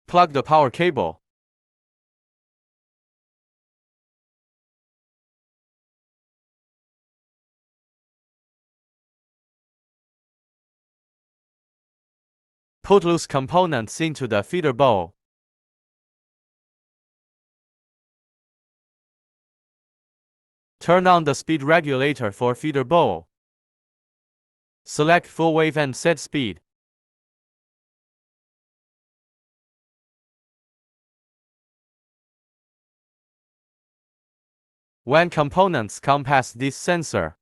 Plug the power cable. Put loose components into the feeder bowl. Turn on the speed regulator for feeder bowl. Select full wave and set speed. When components come past this sensor,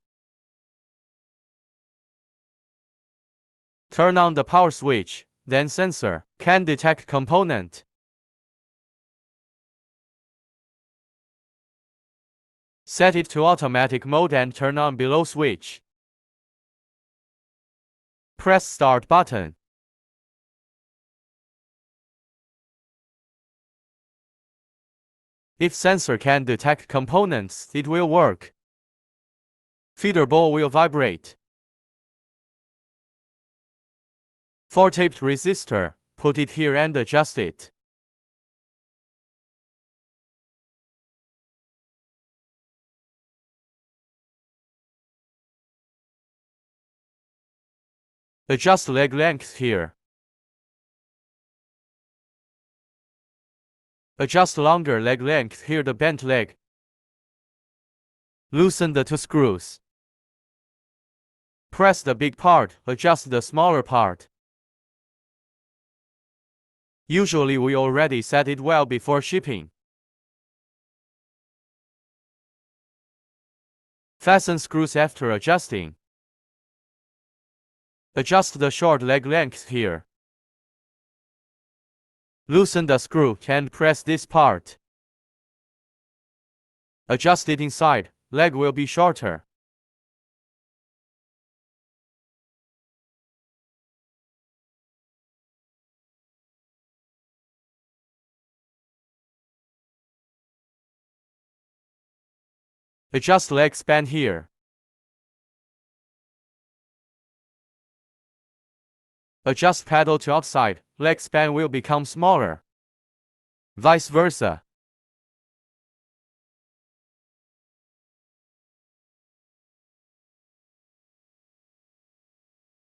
turn on the power switch, then sensor can detect component. Set it to automatic mode and turn on below switch. Press start button. If sensor can detect components, it will work. Feeder bowl will vibrate. For taped resistor, put it here and adjust it. Adjust leg length here. Adjust longer leg length here, the bent leg. Loosen the two screws. Press the big part, adjust the smaller part. Usually we already set it well before shipping. Fasten screws after adjusting. Adjust the short leg length here. Loosen the screw and press this part. Adjust it inside, leg will be shorter. Adjust leg span here. Adjust pedal to outside, leg span will become smaller. Vice versa.